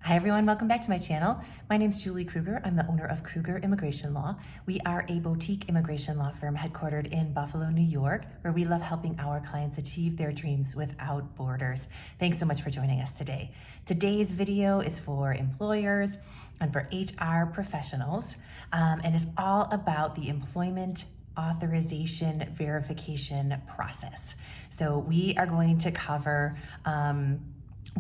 Hi everyone, welcome back to my channel. My name is Julie Kruger. I'm the owner of Kruger Immigration Law. We are a boutique immigration law firm headquartered in Buffalo, New York, where we love helping our clients achieve their dreams without borders. Thanks so much for joining us today. Today's video is for employers and for HR professionals, and it's all about the employment authorization verification process. So we are going to cover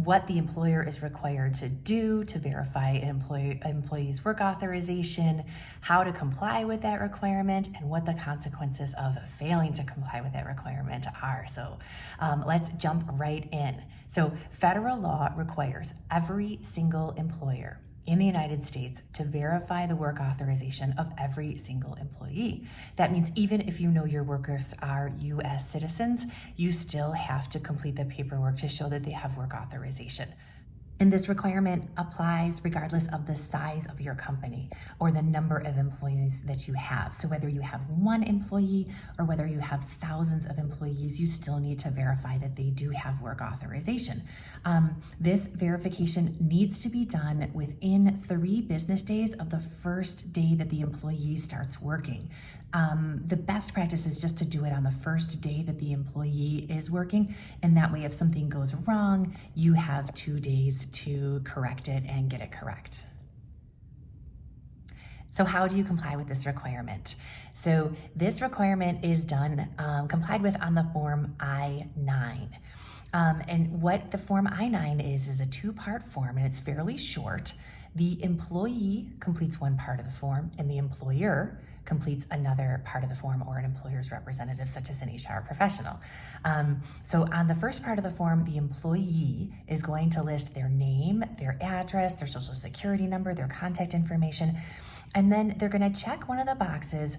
what the employer is required to do to verify an employee's work authorization, how to comply with that requirement, and what the consequences of failing to comply with that requirement are. So let's jump right in. So federal law requires every single employer in the United States to verify the work authorization of every single employee. That means even if you know your workers are U.S. citizens, you still have to complete the paperwork to show that they have work authorization. And this requirement applies regardless of the size of your company or the number of employees that you have. So whether you have one employee or whether you have thousands of employees, you still need to verify that they do have work authorization. This verification needs to be done within 3 business days of the first day that the employee starts working. The best practice is just to do it on the first day that the employee is working, and that way if something goes wrong, you have 2 days to correct it and get it correct. So how do you comply with this requirement? So this requirement is done, complied with on the form I-9. And what the form I-9 is a 2-part form, and it's fairly short. The employee completes one part of the form, and the employer completes another part of the form, or an employer's representative, such as an HR professional. So on the first part of the form, the employee is going to list their name, their address, their social security number, their contact information, and then they're going to check one of the boxes,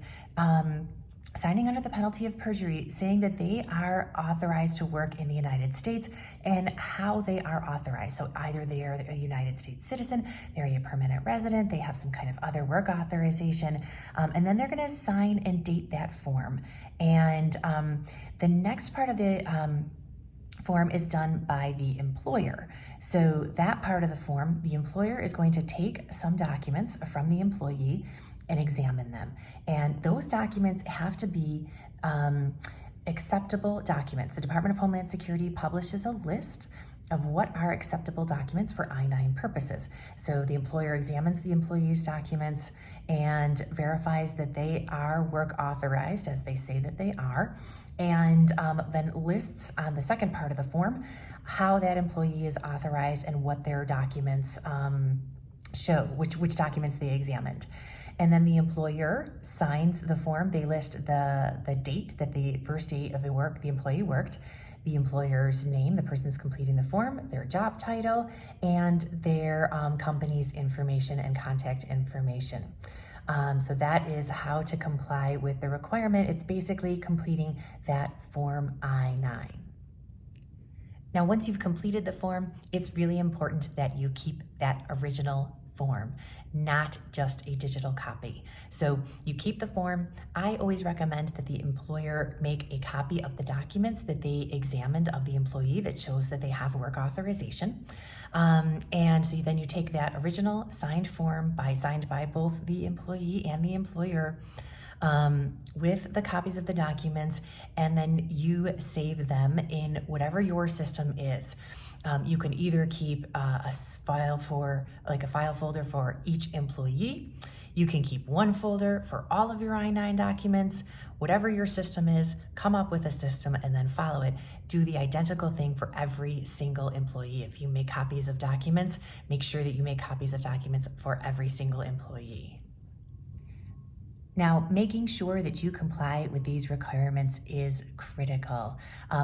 signing under the penalty of perjury, saying that they are authorized to work in the United States and how they are authorized. So either they are a United States citizen, they're a permanent resident, they have some kind of other work authorization, and then they're going to sign and date that form. And the next part of the form is done by the employer. So that part of the form, the employer is going to take some documents from the employee and examine them. And those documents have to be acceptable documents. The Department of Homeland Security publishes a list of what are acceptable documents for I-9 purposes. So the employer examines the employee's documents and verifies that they are work authorized, as they say that they are, and then lists on the second part of the form how that employee is authorized and what their documents show, which documents they examined. And then the employer signs the form. They list the date that the first day of the employee worked, the employer's name, the person's completing the form, their job title, and their company's information and contact information. So that is how to comply with the requirement. It's basically completing that form I-9. Now, once you've completed the form, it's really important that you keep that original form, not just a digital copy. So you keep the form. I always recommend that the employer make a copy of the documents that they examined of the employee that shows that they have work authorization. And so then you take that original signed form signed by both the employee and the employer, with the copies of the documents, and then you save them in whatever your system is. You can either keep a file folder for each employee. You can keep one folder for all of your I-9 documents. Whatever your system is, come up with a system and then follow it. Do the identical thing for every single employee. If you make copies of documents, make sure that you make copies of documents for every single employee. Now, making sure that you comply with these requirements is critical.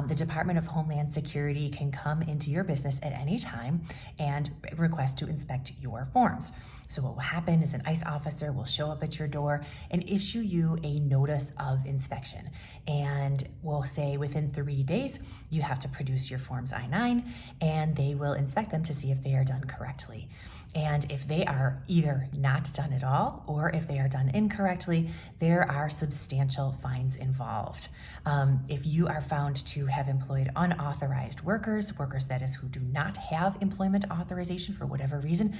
The Department of Homeland Security can come into your business at any time and request to inspect your forms. So what will happen is an ICE officer will show up at your door and issue you a notice of inspection. And will say within 3 days, you have to produce your forms I-9, and they will inspect them to see if they are done correctly. And if they are either not done at all, or if they are done incorrectly, say there are substantial fines involved. If you are found to have employed unauthorized workers that is who do not have employment authorization for whatever reason,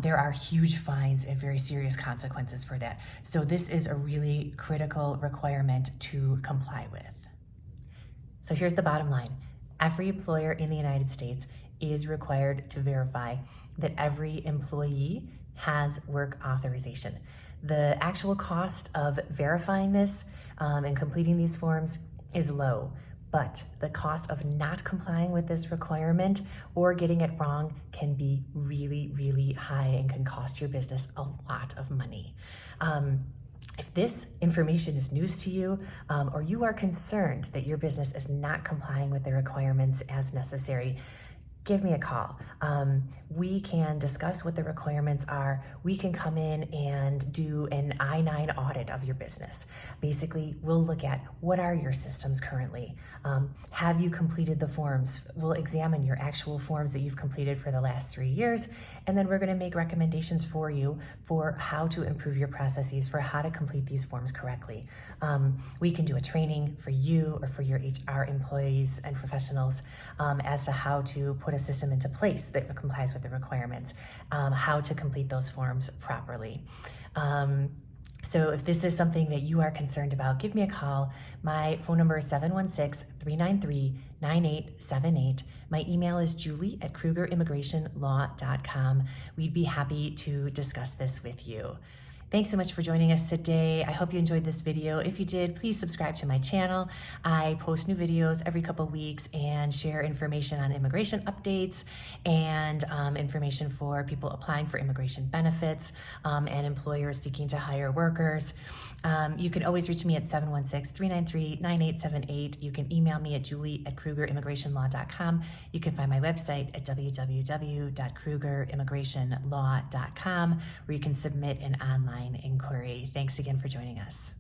there are huge fines and very serious consequences for that. So this is a really critical requirement to comply with. So here's the bottom line. Every employer in the United States is required to verify that every employee has work authorization. The actual cost of verifying this and completing these forms is low, but the cost of not complying with this requirement or getting it wrong can be really, really high and can cost your business a lot of money. If this information is news to you, or you are concerned that your business is not complying with the requirements as necessary, give me a call. We can discuss what the requirements are. We can come in and do an I-9 audit of your business. Basically, we'll look at what are your systems currently. Have you completed the forms? We'll examine your actual forms that you've completed for the last 3 years, and then we're going to make recommendations for you for how to improve your processes, for how to complete these forms correctly. We can do a training for you or for your HR employees and professionals as to how to put a system into place that complies with the requirements, how to complete those forms properly. So if this is something that you are concerned about, give me a call. My phone number is 716-393-9878. My email is julie@krugerimmigrationlaw.com. We'd be happy to discuss this with you. Thanks so much for joining us today. I hope you enjoyed this video. If you did, please subscribe to my channel. I post new videos every couple weeks and share information on immigration updates and information for people applying for immigration benefits and employers seeking to hire workers. You can always reach me at 716-393-9878. You can email me at julie@krugerimmigrationlaw.com. You can find my website at www.krugerimmigrationlaw.com, where you can submit an online inquiry. Thanks again for joining us.